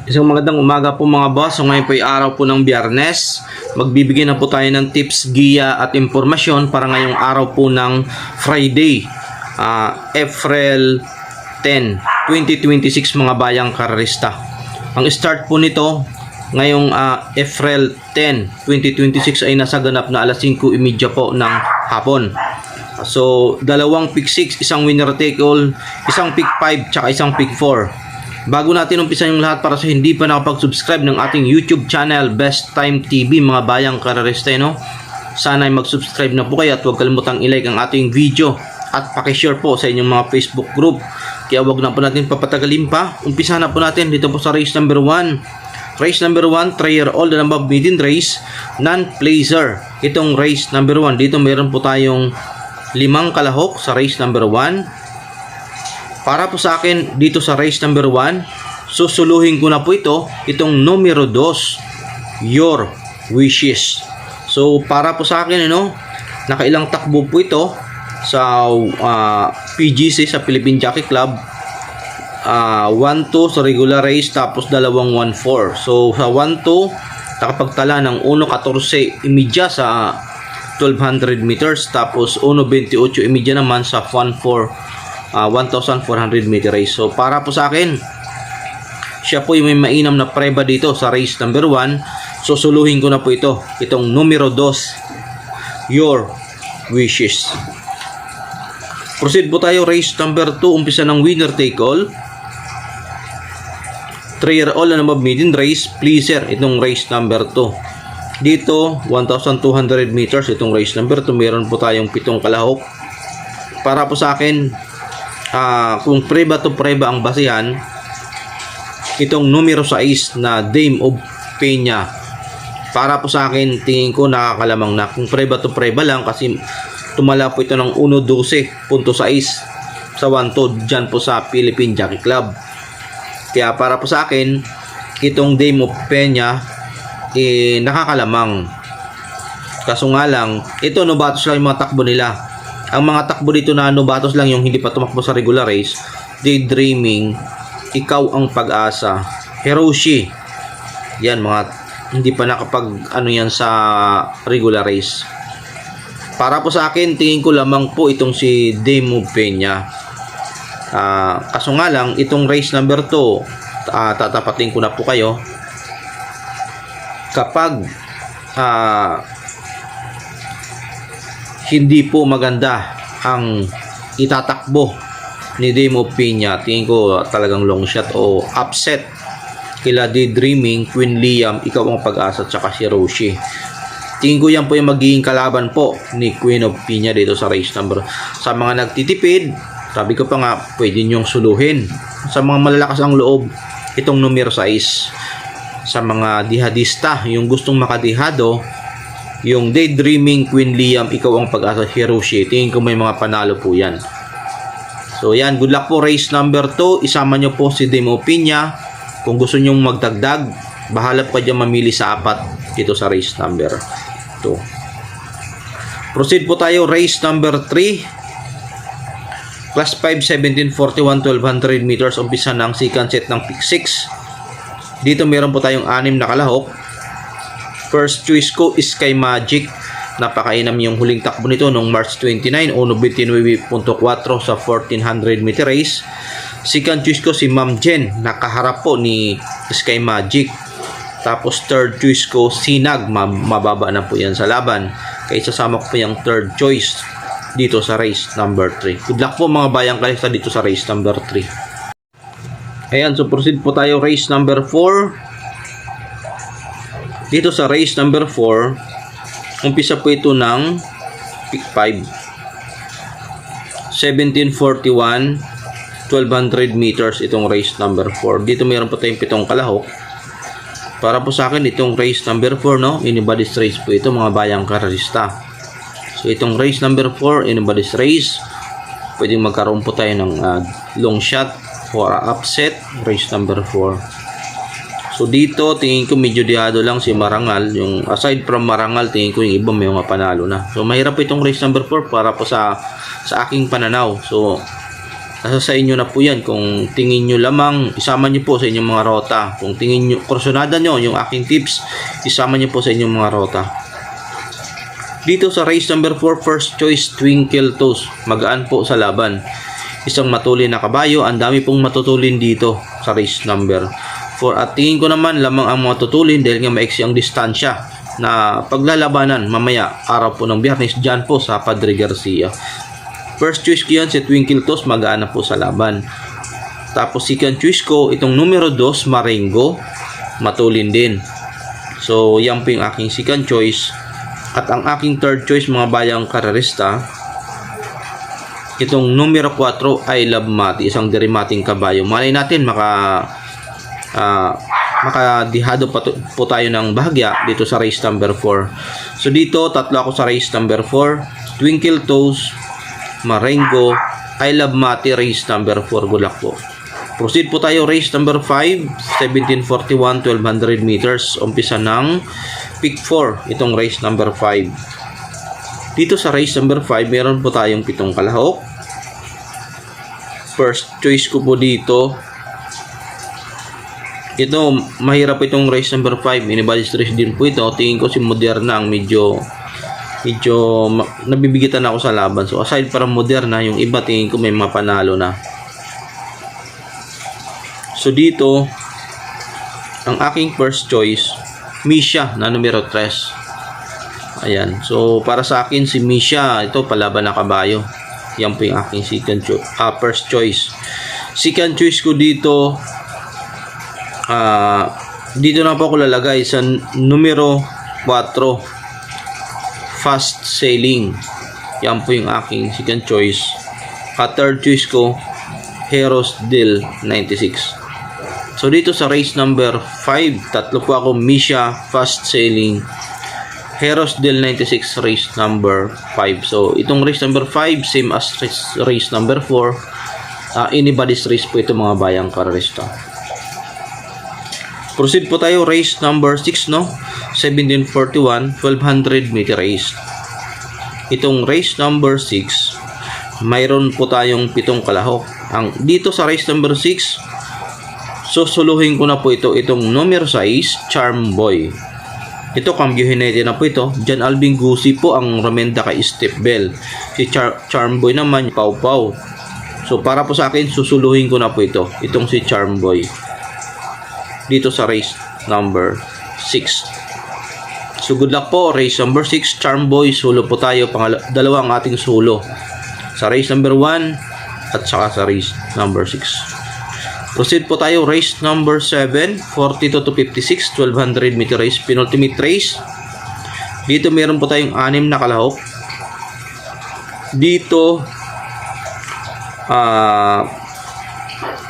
Isang magandang umaga po mga boss. So ngayon po ay araw po ng Biyernes. Magbibigay na po tayo ng tips, giya at impormasyon para ngayong araw po ng Friday, April 10, 2026 mga bayang karerista. Ang start po nito ngayong April 10, 2026 ay nasaganap na alas 5:30 po ng hapon. So dalawang pick 6, isang winner take all, isang pick 5, tsaka isang pick 4. Bago natin umpisan yung lahat, para sa hindi pa nakapag-subscribe ng ating YouTube channel, Best Time TV, mga bayang karerista, no? Sana ay mag-subscribe na po kayo at huwag kalimutang i-like ang ating video at pakishare po sa inyong mga Facebook group. Kaya huwag na po natin papatagalin pa. Umpisa na po natin dito po sa race number 1. Race number 1, 3-year-old and above maiden race, non-placer. Itong race number 1, dito meron po tayong 5 kalahok sa race number 1. Para po sa akin dito sa race number 1, susuluhin ko na po itong numero 2, Your Wishes. So para po sa akin, nakailang takbo po ito sa PGC, sa Philippine Jockey Club. 1-2 sa regular race, tapos 2-1-4. So sa 1-2 nakapagtala ng 1-14 imidya sa 1200 meters, tapos 1-28 imidya naman sa 1,400 meter race. So para po sa akin, siya po yung may mainam na preba dito sa race number 1. Susuluhin ko na po itong numero 2, Your Wishes. Proceed po tayo race number 2, umpisa ng winner take all. 3-year-old and above maiden race, pleaser, itong race number 2. Dito 1,200 meters itong race number 2. Meron po tayong 7 kalahok. Para po sa akin, kung preba to preba ang basihan, itong numero 6 na Dame of Peña, para po sa akin, tingin ko nakakalamang na. Kung preba to preba lang, kasi tumala po ito ng 1.12.6 sa 1-2 dyan po sa Philippine Jockey Club. Kaya para po sa akin, itong Dame of Peña nakakalamang. Kaso nga lang, ito nobatos lang yung mga takbo nila. Ang mga takbo dito na nobatos lang, yung hindi pa tumakbo sa regular race: Daydreaming, Ikaw ang Pag-asa, Hiroshi. Yan, mga hindi pa nakapag yan sa regular race. Para po sa akin, tingin ko lamang po itong si Dame of Peña. Kaso nga lang, itong race number 2, tatapatin ko na po kayo. Kapag hindi po maganda ang itatakbo ni Dame of Peña, tingin ko talagang long shot o upset kila Daydreaming, Queen Liam, Ikaw ang Pag-asa, tsaka si Hiroshi. Tingin ko yan po yung magiging kalaban po ni Queen of Peña dito sa race number. Sa mga nagtitipid, sabi ko pa nga, pwede nyong suluhin. Sa mga malalakas ang loob, itong numero 6. Sa mga dihadista, yung gustong makadihado, yung Daydreaming, Queen Liam, Ikaw ang Pag-asa, Hiroshi, tingin ko may mga panalo po yan. So yan, good luck po race number 2. Isama nyo po si Dame of Peña. Kung gusto nyong magdagdag, bahala po kayo mamili sa 4 dito sa race number 2. Proceed po tayo race number 3. Class 5, 1741, 1200 meters. Umpisa ng second set ng pick 6. Dito meron po tayong 6 na kalahok. First choice ko is Sky Magic. Napakainam yung huling takbo nito noong March 29, 1.29.4 sa 1400 meter race. Second choice ko si Ma'am Jen, nakaharap po ni Sky Magic. Tapos third choice ko Sinag, mababa na po yan sa laban. Kaya sasama ko po yung third choice dito sa race number 3. Good luck po mga bayang kalista dito sa race number 3. Ayan, so proceed po tayo race number 4. Dito sa race number 4, umpisa po ito ng pick 5. 1741, 1200 meters itong race number 4. Dito mayroon po tayong 7 kalahok. Para po sa akin, itong race number 4, anybody's race po ito mga bayang karerista. So itong race number 4, anybody's race. Pwedeng magkaroon po tayo ng long shot for upset, race number 4. So dito, tingin ko medyo dihado lang si Marangal. Yung aside from Marangal, tingin ko yung iba may mga panalo na. So mahirap po itong race number 4 para po sa aking pananaw. So Nasa sa inyo na po yan. Kung tingin nyo lamang, isama nyo po sa inyong mga rota. Kung tingin nyo, kursunada nyo yung aking tips, isama nyo po sa inyong mga rota. Dito sa race number 4, first choice, Twinkle Toes. Magaan po sa laban. Isang matulin na kabayo. Ang dami pong matutulin dito sa race number 4. At tingin ko naman lamang ang matutulin dahil nga maiksi ang distansya na paglalabanan mamaya araw po ng Biyernes dyan po sa Padre Garcia. First choice ko yan si Twinkle Toes, magaan na po sa laban. Tapos second choice ko, itong numero 2, Marengo, matulin din. So yan po yung aking second choice. At ang aking third choice mga bayang karerista, itong numero 4, I Love Mati, isang derimating kabayo. Malay natin makadihado po tayo ng bahagya dito sa race number 4. So dito, tatlo ako sa race number 4. Twinkle Toes, Marengo, I Love Mati, race number 4. Good luck po. Proceed po tayo, race number 5, 1741, 1200 meters. Umpisa ng pick 4, itong race number 5. Dito sa race number 5, meron po tayong 7 kalahok. First choice ko po dito, ito, mahirap itong race number 5. Inibadis race din po ito. Tingin ko si Moderna ang medyo nabibigitan ako sa laban. So aside para Moderna, yung iba tingin ko may mapanalo na. So dito, ang aking first choice, Misha na numero 3. Ayan. So para sa akin si Misha, ito palaban na kabayo. Yan po yung aking first choice. Second choice ko dito, dito na po ako lalagay sa numero 4, Fast Sailing. Yan po yung aking second choice. At third choice ko, Heroes Deal 96. So dito sa race number 5, tatlo po ako, Misha, Fast Sailing, Heroes Deal 96, race number 5. So itong race number 5, same as race number 4. Anybody's race po ito mga bayang karerista. Proceed po tayo, race number 6, no? 1741, 1200 meter race. Itong race number 6, mayroon po tayong 7 kalahok. Dito sa race number 6, susuluhin ko na po itong numero 6, Charm Boy. Ito, cambio hinete na po ito. Jan Alvin Gusi po ang remenda kay Step Bell. Si Charm Boy naman, Pau Pau. So para po sa akin, susuluhin ko na po itong si Charm Boy. Dito sa race number 6. So good luck po, race number 6, Charm Boy. Sulo po tayo, dalawang ating sulo sa race number 1 at saka sa race number 6. Proceed po tayo, race number 7, 42 to 56, 1200 meter race, penultimate race. Dito meron po tayong 6 na kalahok. Dito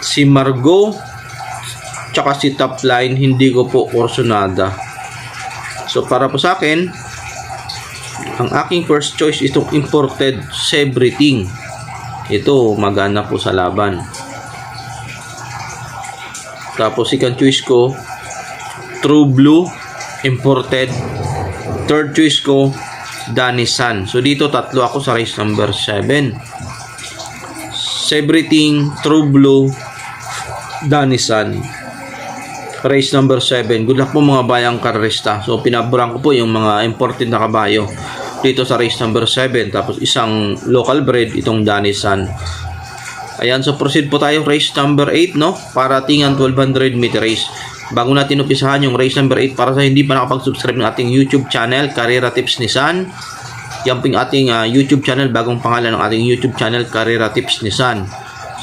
si Margot tsaka si Top Line, hindi ko po kursunada. So para po sa akin, ang aking first choice itong imported Everything. Ito magana po sa laban. Tapos second choice ko, True Blue, imported. Third choice ko, Danny San. So dito tatlo ako sa race number 7. Everything, True Blue, Danny San, race number 7. Good luck po mga bayang karerista. So pinaburan ko po yung mga imported na kabayo dito sa race number 7. Tapos isang local bred, itong Danny San. Ayan, so proceed po tayo, race number 8, no? Paratingan 1200 meter race. Bago natin upisahan yung race number 8, para sa hindi pa nakapag-subscribe ng ating YouTube channel, Carrera Tips Nissan. Yan po yung ating YouTube channel, bagong pangalan ng ating YouTube channel, Carrera Tips Nissan.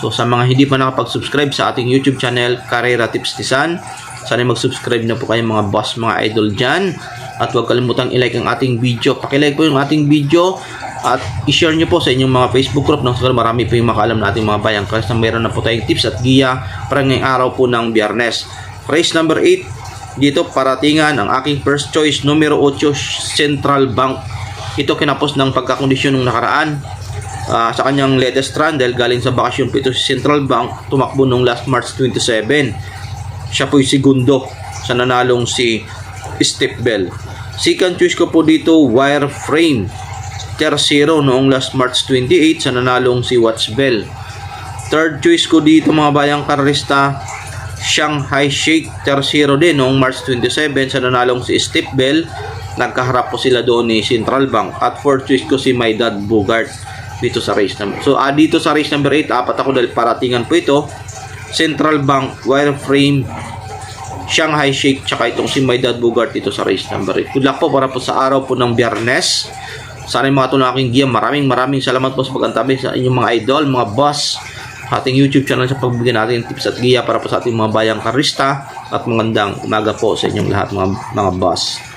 So sa mga hindi pa nakapag-subscribe sa ating YouTube channel, Carrera Tips Nissan, sana mag-subscribe na po kayo mga boss, mga idol dyan. At huwag kalimutang i-like ang ating video. Pakilike po yung ating video at i-share nyo po sa inyong mga Facebook group nang marami po yung makaalam na ating mga bayang kasi meron na po tayong tips at giya para ngayong araw po ng Biyernes. Race number 8, dito paratingan ang aking first choice, numero 8, Central Bank. Ito kinapos ng pagkakondisyon ng nakaraan sa kanyang latest run dahil galing sa bakasyon po ito si Central Bank. Tumakbo nung last March 27. Siya po yung segundo sa nanalong si Step Bell. Second choice ko po dito, Wireframe. Tercero noong last March 28 sa nanalong si Watch Bell. Third choice ko dito mga bayang karista, Shanghai Shake 3-0 din noong March 27 sa nanalong si Steve Bell. Nagkaharap po sila doon ni Central Bank. At fourth choice ko si My Dad Bogart dito sa race number. So dito sa race number 8, apat ako dahil paratingan po ito. Central Bank, Wireframe, Shanghai Shake, tsaka itong si My Dad Bogart dito sa race number 8. Good luck po para po sa araw po ng Biyernes. Sana yung mga ito na aking giya. Maraming salamat po sa pag-antabi sa inyong mga idol, mga boss, ating YouTube channel sa pagbigay natin ng tips at giya para po sa ating mga bayang karista. At magandang umaga po sa inyong lahat mga boss.